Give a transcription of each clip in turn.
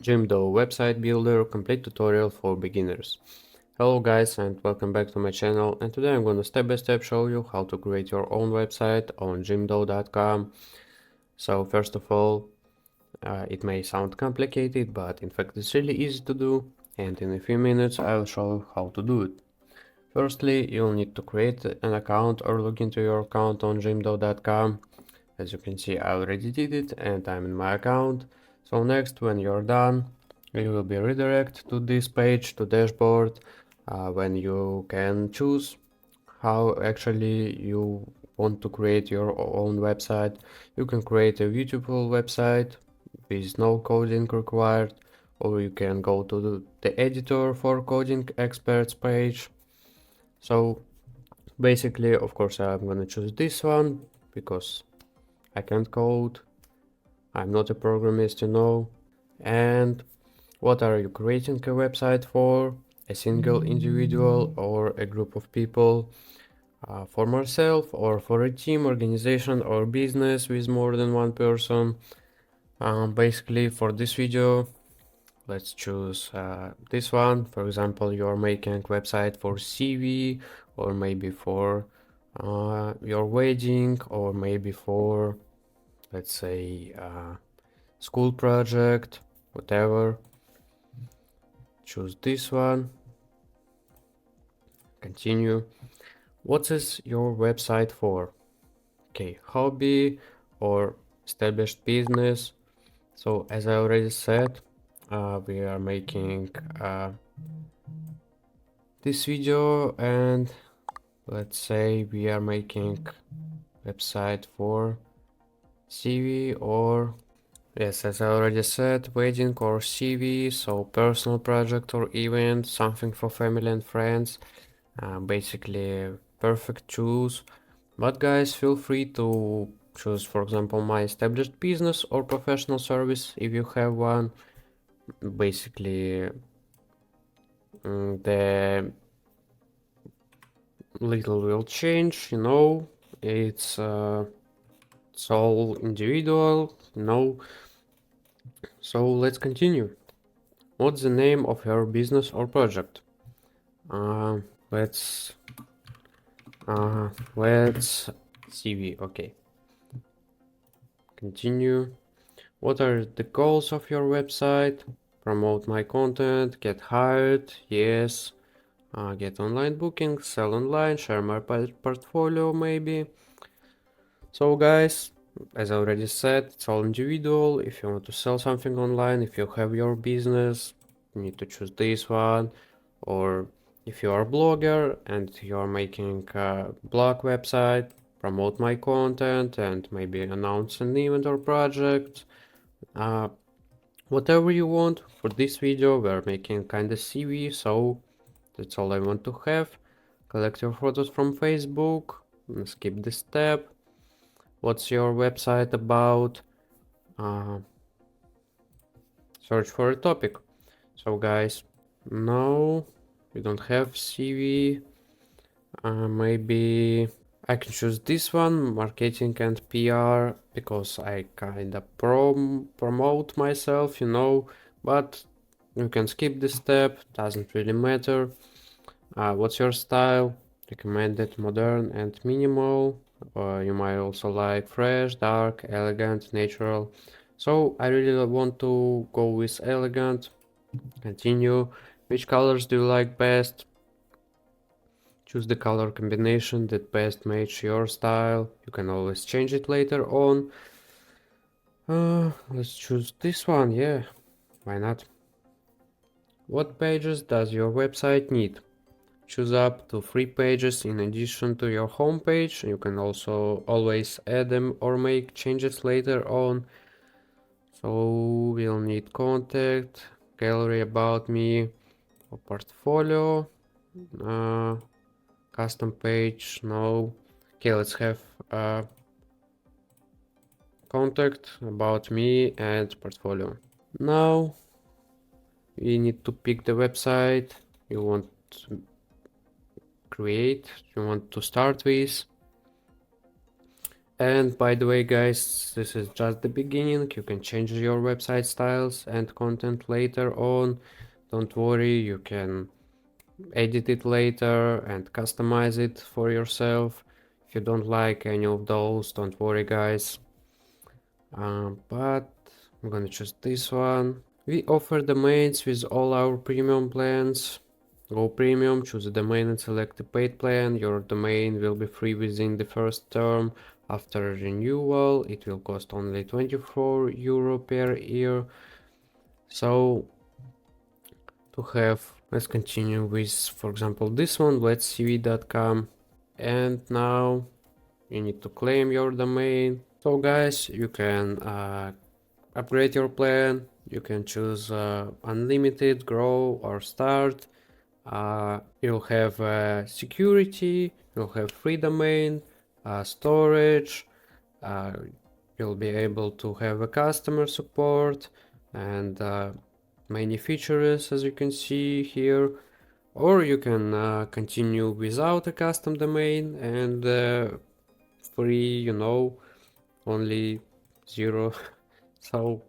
Jimdo website builder complete tutorial for beginners. Hello guys and welcome back to my channel, and today I'm gonna step by step show you how to create your own website on jimdo.com. So first of all, it may sound complicated, but in fact it's really easy to do, and in a few minutes I'll show you how to do it. Firstly, you'll need to create an account or log into your account on jimdo.com. As you can see, I already did it and I'm in my account. So next, when you're done, you will be redirected to this page, to dashboard, when you can choose how actually you want to create your own website. You can create a beautiful website with no coding required, or you can go to the editor for coding experts page. So basically, of course, I'm gonna choose this one because I can't code. I'm not a programmist, you know. And what are you creating a website for? A single individual or a group of people? For myself or for a team, organization or business with more than one person? Basically for this video, let's choose this one. For example, you're making website for CV, or maybe for your wedding, or maybe for, let's say, school project, whatever. Choose this one, continue. What is your website for? Okay, hobby or established business. So as I already said, we are making this video, and let's say we are making website for CV or, yes, as I already said, wedding or CV, so personal project or event, something for family and friends. Basically perfect choose. But guys, feel free to choose, for example, my established business or professional service if you have one. Basically, the little will change, you know. It's all individual, you know. So let's continue. What's the name of your business or project? Let's CV. Okay, continue. What are the goals of your website? Promote my content, get hired, yes. Get online bookings, sell online, share my portfolio maybe. So guys, as I already said, it's all individual. If you want to sell something online, if you have your business, you need to choose this one. Or if you are a blogger and you're making a blog website, promote my content and maybe announce an event or project. Whatever you want. For this video we're making kinda CV, so that's all I want to have. Collect your photos from Facebook, skip this step. What's your website about? Search for a topic. So guys, no, we don't have CV. Maybe I can choose this one, marketing and PR, because I kinda promote myself, you know, but you can skip this step, doesn't really matter. What's your style? Recommended modern and minimal. You might also like fresh, dark, elegant, natural. So I really want to go with elegant. Continue. Which colors do you like best? Choose the color combination that best match your style. You can always change it later on. Let's choose this one, yeah, why not? What pages does your website need? Choose up to 3 pages in addition to your home page. You can also always add them or make changes later on. So we'll need contact, gallery, about me, or portfolio, custom page, no. Okay, let's have contact, about me, and portfolio. Now we need to pick the website you want to create, you want to start with. And by the way, guys, this is just the beginning. You can change your website styles and content later on. Don't worry, you can edit it later and customize it for yourself. If you don't like any of those, don't worry, guys. But I'm gonna choose this one. We offer domains with all our premium plans. Go premium, choose a domain and select the paid plan. Your domain will be free within the first term. After renewal, it will cost only 24 euro per year. So to have, let's continue with, for example, this one, let's cv.com. And now you need to claim your domain. So guys, you can upgrade your plan. You can choose unlimited, grow, or start. You'll have security, you'll have free domain, storage, uh, you'll be able to have a customer support and many features as you can see here. Or you can continue without a custom domain and free, only zero. So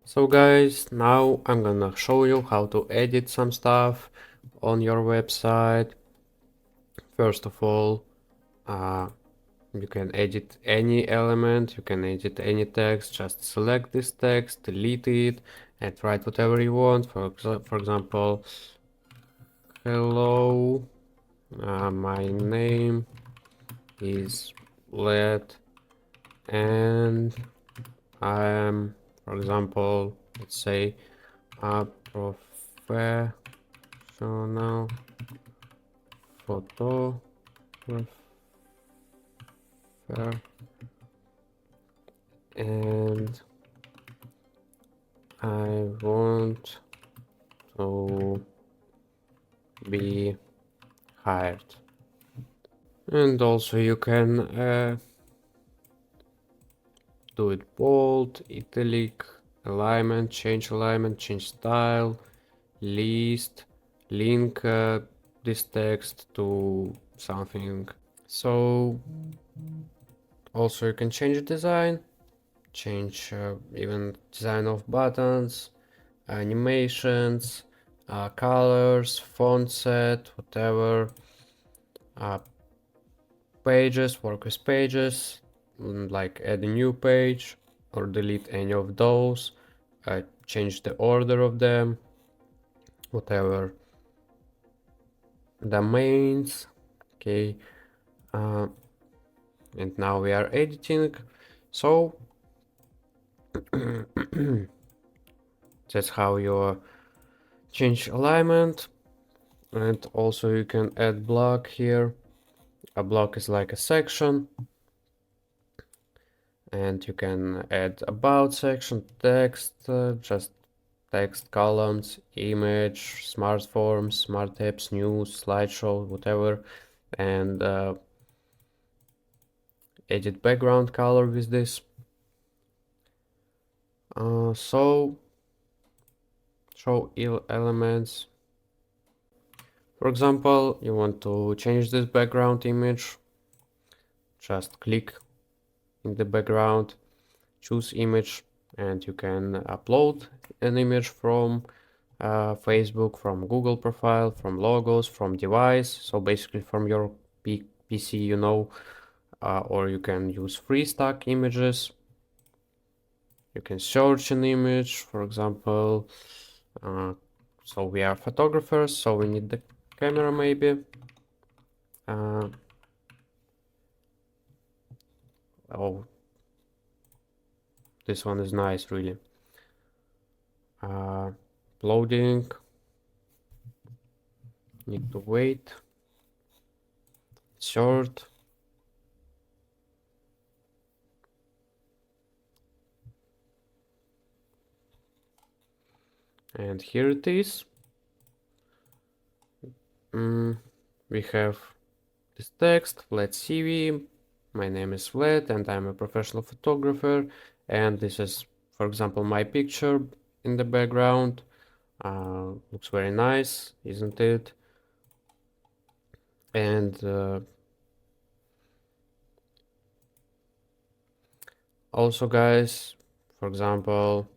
so guys, now I'm gonna show you how to edit some stuff on your website. First of all, uh, you can edit any element, you can edit any text, just select this text, delete it, and write whatever you want. For example, hello, my name is Led, and I am, for example, let's say a professional photographer, and I want to be hired. And also you can do it bold, italic, alignment, change style, list, link this text to something. So also you can change design, change even design of buttons, animations, colors, font set, whatever. Pages, work with pages, like add a new page or delete any of those, change the order of them, whatever. Domains, okay. And now we are editing. So that's how you change alignment. And also you can add block here. A block is like a section, and you can add about section, text, just text columns, image, smart forms, smart apps, news, slideshow, whatever, and edit background color with this. So show elements. For example, you want to change this background image, just click in the background, choose image, and you can upload an image from Facebook, from Google profile, from logos, from device, so basically from your PC, or you can use free stock images. You can search an image, for example. So we are photographers, so we need the camera maybe. Oh, this one is nice, really. Loading. Need to wait. Short. And here it is. We have this text, Vlad CV. My name is Vlad and I'm a professional photographer. And this is, for example, my picture in the background. Looks very nice, isn't it? And Also guys, for example,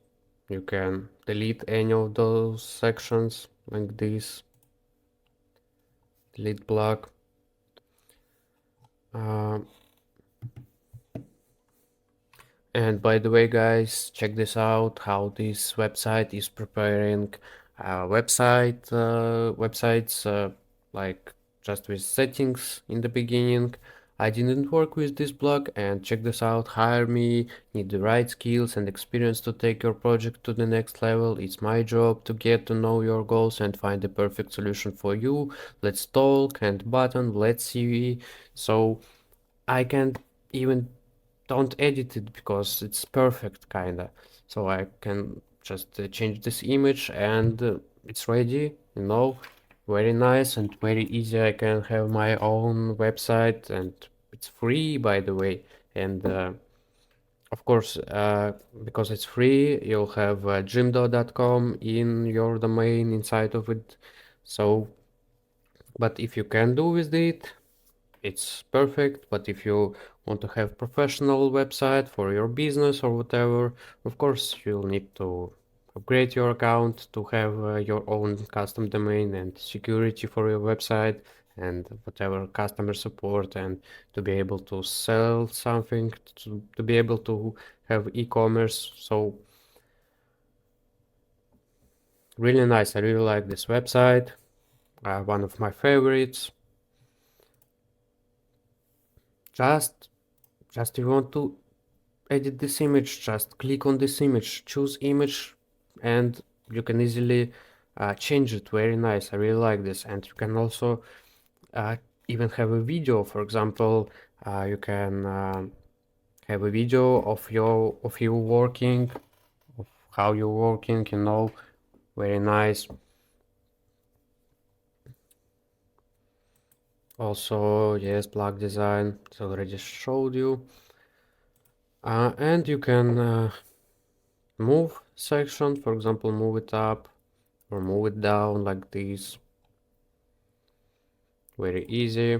you can delete any of those sections like this, delete block. Uh, And by the way, guys, check this out how this website is preparing websites like just with settings in the beginning. I didn't work with this blog, and check this out. Hire me, need the right skills and experience to take your project to the next level. It's my job to get to know your goals and find the perfect solution for you. Let's talk and button, let's see. So I can even don't edit it because it's perfect kinda. So I can just change this image and it's ready, you know, very nice and very easy. I can have my own website and it's free, by the way. And of course, because it's free, you'll have jimdo.com in your domain inside of it. So, but if you can do with it, it's perfect. But if you want to have professional website for your business or whatever, of course you'll need to upgrade your account to have your own custom domain and security for your website and whatever customer support, and to be able to sell something, to be able to have e-commerce. So really nice. I really like this website, one of my favorites. just just if you want to edit this image, just click on this image, choose image, and you can easily change it. Very nice. I really like this. And you can also uh, even have a video. For example, you can have a video of you working, of how you're working, you know. Very nice. Also, yes, plug design, it's already showed you. And you can move section, for example, move it up or move it down like this. Very easy.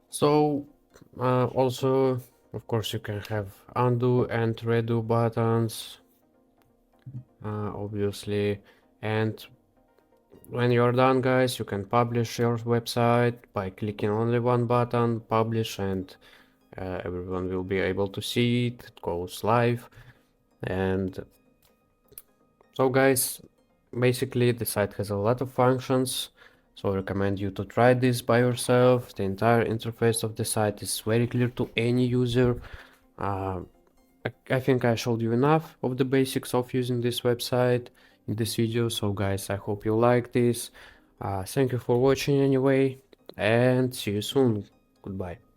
So also, of course, you can have undo and redo buttons, obviously. And when you're done, guys, you can publish your website by clicking only one button, publish, and everyone will be able to see it. It goes live. And so guys, basically the site has a lot of functions, so I recommend you to try this by yourself. The entire interface of the site is very clear to any user. Uh, I think I showed you enough of the basics of using this website in this video, so guys, I hope you like this. Thank you for watching anyway, and see you soon. Goodbye.